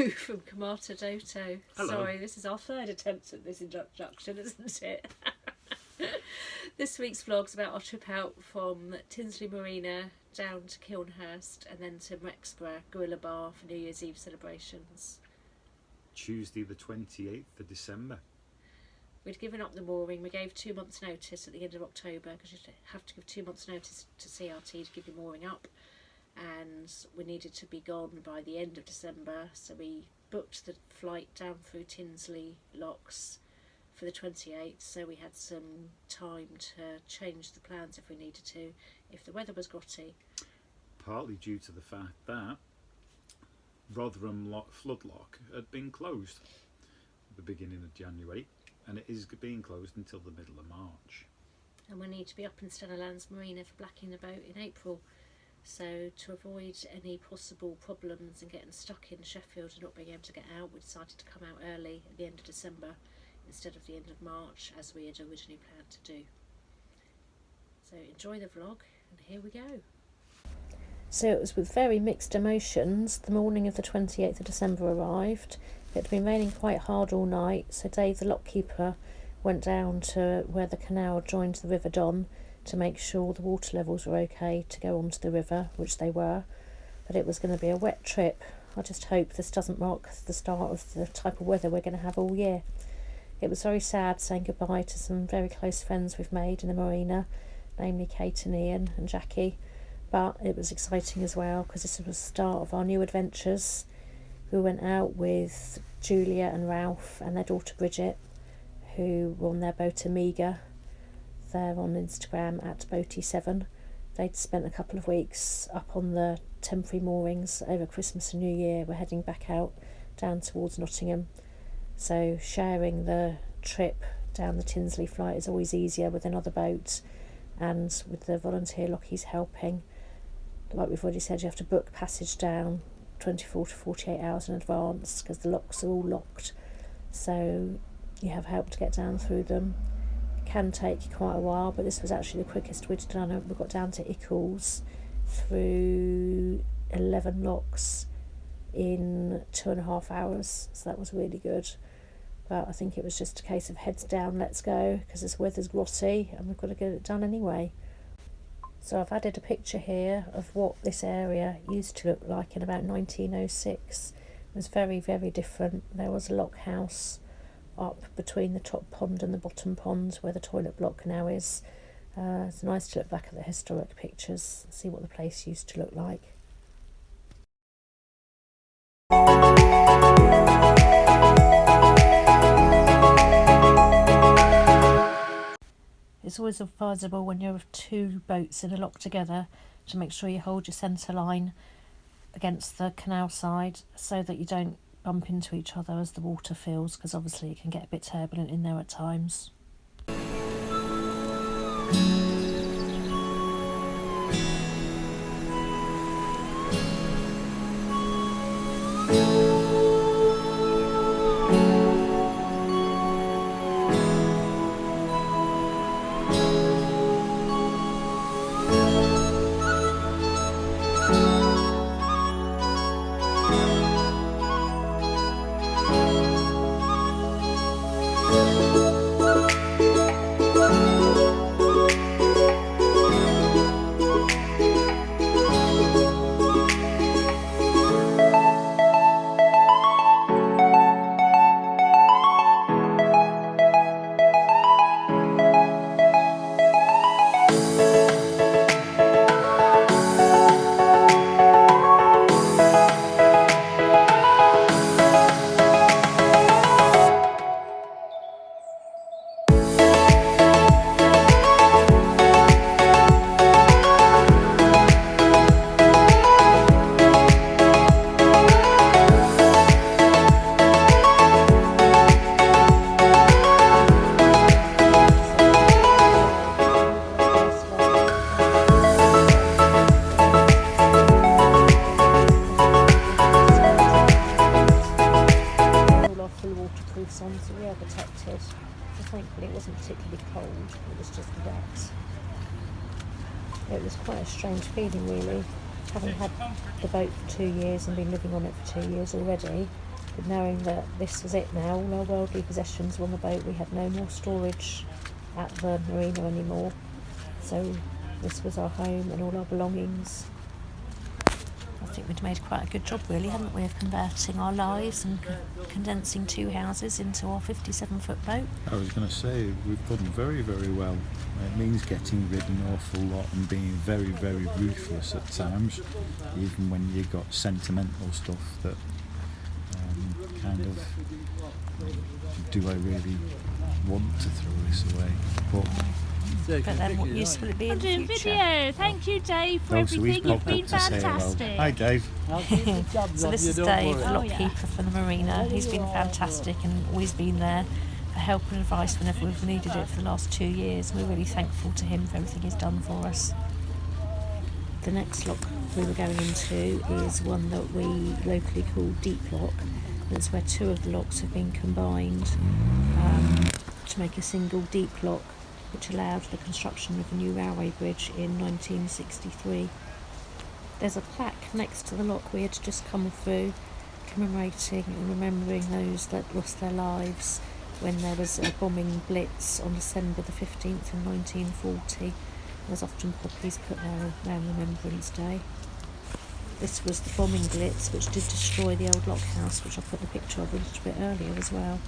from Wakamata, Ndoto. Hello. Sorry, this is our third attempt at this introduction, isn't it? This week's vlog's about our trip out from Tinsley Marina down to Kilnhurst and then to Mexborough Gorilla Bar for New Year's Eve celebrations. Tuesday the 28th of December. We'd given up the mooring. We gave 2 months' notice at the end of October because you have to give 2 months' notice to CRT to give your mooring up, and we needed to be gone by the end of December, so we booked the flight down through Tinsley locks for the 28th, so we had some time to change the plans if we needed to, if the weather was grotty. Partly due to the fact that Rotherham Floodlock had been closed at the beginning of January, and it is being closed until the middle of March. And we need to be up in Stellarlands Marina for blacking the boat in April. So to avoid any possible problems and getting stuck in Sheffield and not being able to get out, we decided to come out early at the end of December instead of the end of March as we had originally planned to do. So enjoy the vlog, and here we go. So it was with very mixed emotions. The morning of the 28th of December arrived. It had been raining quite hard all night, so Dave the lockkeeper went down to where the canal joined the River Don to make sure the water levels were okay to go onto the river, which they were. But it was going to be a wet trip. I just hope this doesn't mark the start of the type of weather we're going to have all year. It was very sad saying goodbye to some very close friends we've made in the marina, namely Kate and Ian and Jackie, but it was exciting as well because this was the start of our new adventures. We went out with Julia and Ralph and their daughter Bridget, who were on their boat Amiga. They're on Instagram at Boaty7. They'd spent a couple of weeks up on the temporary moorings over Christmas and New Year. We're heading back out down towards Nottingham. So sharing the trip down the Tinsley flight is always easier with another boat, and with the volunteer lockies helping. Like we've already said, you have to book passage down 24 to 48 hours in advance because the locks are all locked, so you have help to get down through them. It can take quite a while, but this was actually the quickest we'd done it. We got down to Ickles through 11 locks in 2.5 hours, so that was really good. But I think it was just a case of heads down, let's go, because this weather's grotty and we've got to get it done anyway. So I've added a picture here of what this area used to look like in about 1906. It was very, very different. There was a lock house up between the top pond and the bottom pond where the toilet block now is. It's nice to look back at the historic pictures and see what the place used to look like. It's always advisable when you have two boats in a lock together to make sure you hold your centre line against the canal side so that you don't bump into each other as the water fills, because obviously it can get a bit turbulent in there at times. particularly cold, it was just wet. It was quite a strange feeling really, having had the boat for 2 years and been living on it for 2 years already. But knowing that this was it now, all our worldly possessions were on the boat, we had no more storage at the marina anymore. So this was our home and all our belongings. I think we'd made quite a good job, really, hadn't we, of converting our lives and condensing 2 houses into our 57-foot boat. I was going to say, we've done very, very well. It means getting rid of an awful lot and being very, very ruthless at times, even when you've got sentimental stuff that kind of, do I really want to throw this away? But then what use will it be in the doing future? video. Thank you, Dave, for Oh, so he's everything. You've popped been up to say hello. fantastic. Hi, Dave. So this is Dave, Oh, lockkeeper yeah. for the marina. He's been fantastic and always been there for help and advice whenever we've needed it for the last 2 years. We're really thankful to him for everything he's done for us. The next lock we were going into is one that we locally call Deep Lock. That's where 2 of the locks have been combined to make a single deep lock, which allowed the construction of a new railway bridge in 1963. There's a plaque next to the lock we had just come through, commemorating and remembering those that lost their lives when there was a bombing blitz on December the 15th in 1940. There's often poppies put there around Remembrance Day. This was the bombing blitz which did destroy the old lock house, which I put the picture of a little bit earlier as well.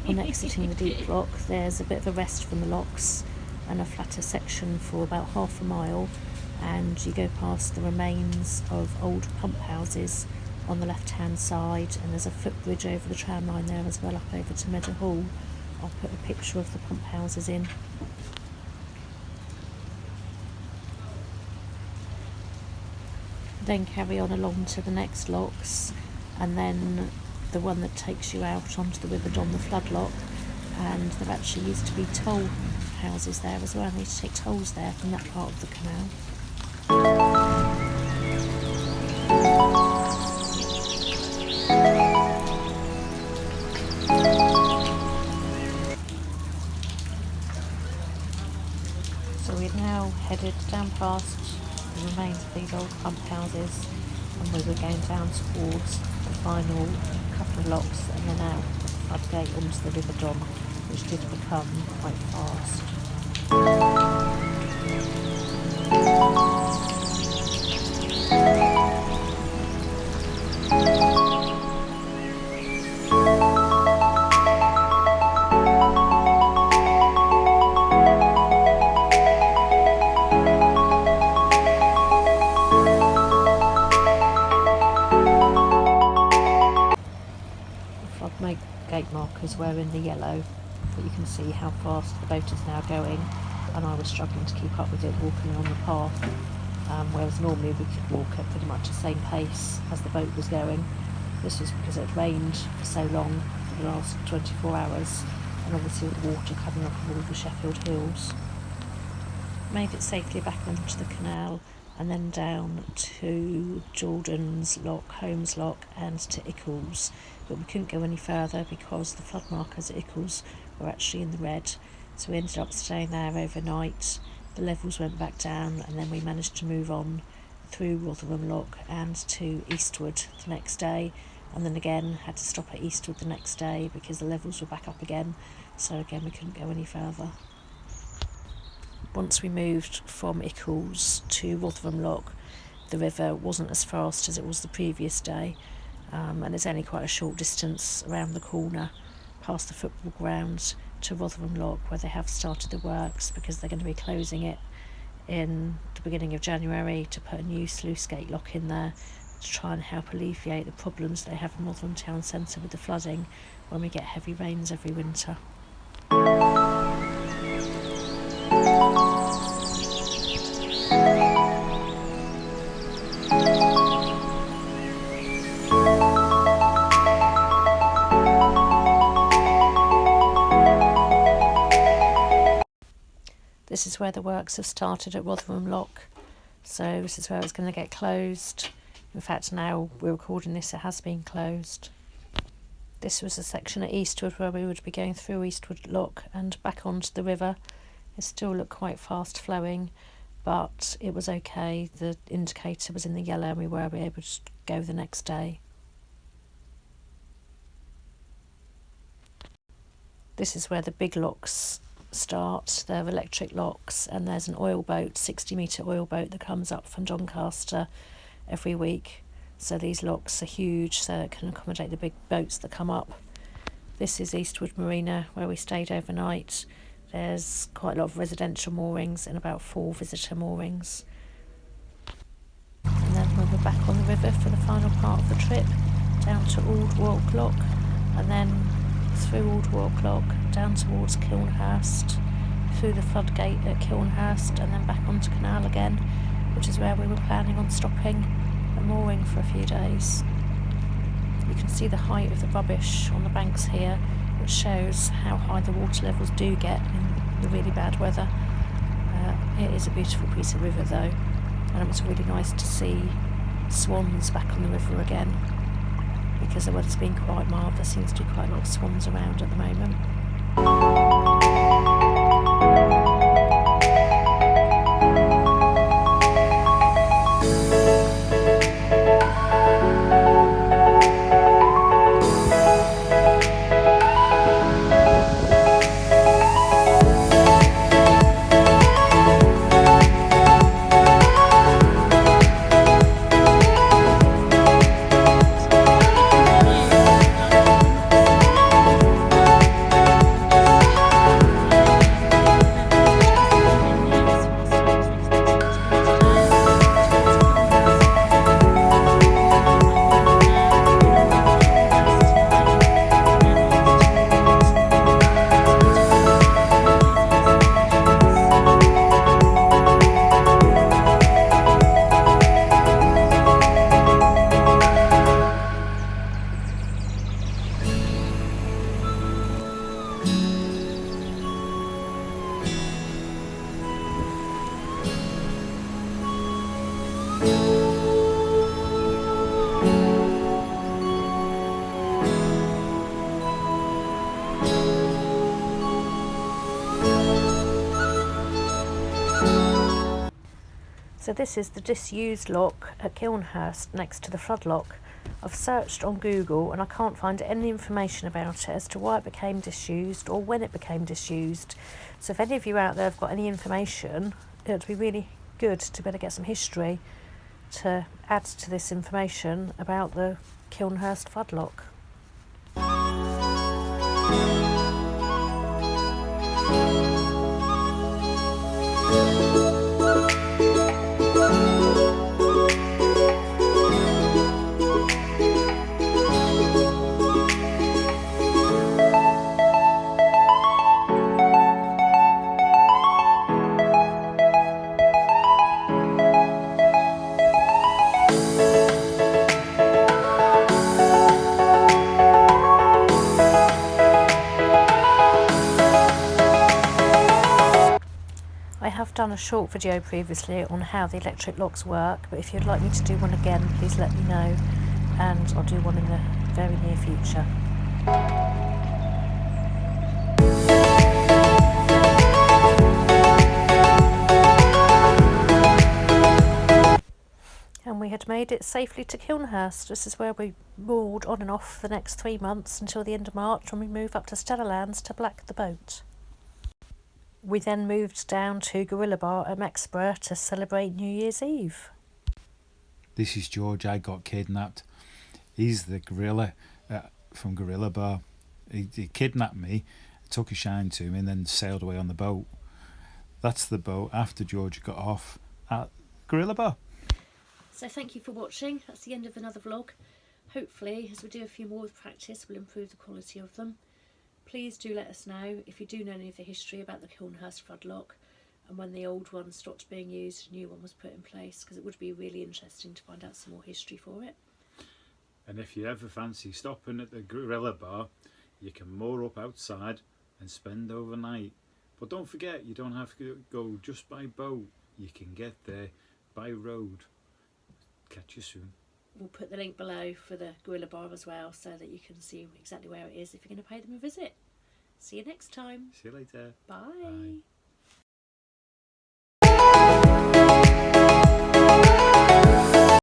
On exiting the deep lock, there's a bit of a rest from the locks and a flatter section for about half a mile, and you go past the remains of old pump houses on the left hand side, and there's a footbridge over the tram line there as well, up over to Meadow Hall. I'll put a picture of the pump houses in. Then carry on along to the next locks, and then the one that takes you out onto the River Don, the flood lock, and there actually used to be toll houses there as well, and they used to take tolls there from that part of the canal. So we're now headed down past the remains of these old pump houses, and we were going down towards the final couple of locks and then out the floodgate onto the River Don, which did become quite fast. Gate markers were in the yellow, but you can see how fast the boat is now going, and I was struggling to keep up with it walking along the path, whereas normally we could walk at pretty much the same pace as the boat was going. This was because it had rained for so long for the last 24 hours, and obviously with the water coming off of all the Sheffield hills. Made it safely back onto the canal, and then down to Jordan's Lock, Holmes Lock, and to Ickles, but we couldn't go any further because the flood markers at Ickles were actually in the red, so we ended up staying there overnight. The levels went back down, and then we managed to move on through Rotherham Lock and to Eastwood the next day, and then again had to stop at Eastwood the next day because the levels were back up again, so again we couldn't go any further. Once we moved from Ickles to Rotherham Lock, the river wasn't as fast as it was the previous day, and it's only quite a short distance around the corner past the football ground to Rotherham Lock, where they have started the works because they're going to be closing it in the beginning of January to put a new sluice gate lock in there to try and help alleviate the problems they have in Rotherham town centre with the flooding when we get heavy rains every winter. This is where the works have started at Rotherham Lock, so this is where it's going to get closed. In fact, now we're recording this, it has been closed. This was a section at Eastwood where we would be going through Eastwood Lock and back onto the river. It still looked quite fast flowing, but it was okay. The indicator was in the yellow and we were able to go the next day. This is where the big locks start. They're electric locks, and there's an oil boat, 60-metre oil boat, that comes up from Doncaster every week. So these locks are huge, so it can accommodate the big boats that come up. This is Eastwood Marina, where we stayed overnight. There's quite a lot of residential moorings and about 4 visitor moorings. And then we were back on the river for the final part of the trip, down to Old Walk Lock, and then through Old Walk Lock down towards Kilnhurst, through the floodgate at Kilnhurst, and then back onto Canal again, which is where we were planning on stopping and mooring for a few days. You can see the height of the rubbish on the banks here, which shows how high the water levels do get in the really bad weather. It is a beautiful piece of river though, and it was really nice to see swans back on the river again. Because the weather's been quite mild, there seems to be quite a lot of swans around at the moment. So this is the disused lock at Kilnhurst next to the flood lock. I've searched on Google and I can't find any information about it as to why it became disused or when it became disused. So if any of you out there have got any information, it would be really good to better get some history to add to this information about the Kilnhurst flood lock. I've done a short video previously on how the electric locks work, but if you'd like me to do one again, please let me know and I'll do one in the very near future. And we had made it safely to Kilnhurst. This is where we moored on and off for the next 3 months until the end of March, when we move up to Stellalands to black the boat. We then moved down to Gorilla Bar at Mexborough to celebrate New Year's Eve. This is George. I got kidnapped. He's the gorilla from Gorilla Bar. He kidnapped me, took a shine to me, and then sailed away on the boat. That's the boat after George got off at Gorilla Bar. So thank you for watching. That's the end of another vlog. Hopefully, as we do a few more with practice, we'll improve the quality of them. Please do let us know if you do know any of the history about the Kilnhurst floodlock and when the old one stopped being used, a new one was put in place, because it would be really interesting to find out some more history for it. And if you ever fancy stopping at the Gorilla Bar, you can moor up outside and spend overnight. But don't forget, you don't have to go just by boat. You can get there by road. Catch you soon. we'll put the link below for the Gorilla Bar as well, so that you can see exactly where it is if you're going to pay them a visit. See you next time. See you later. Bye. Bye.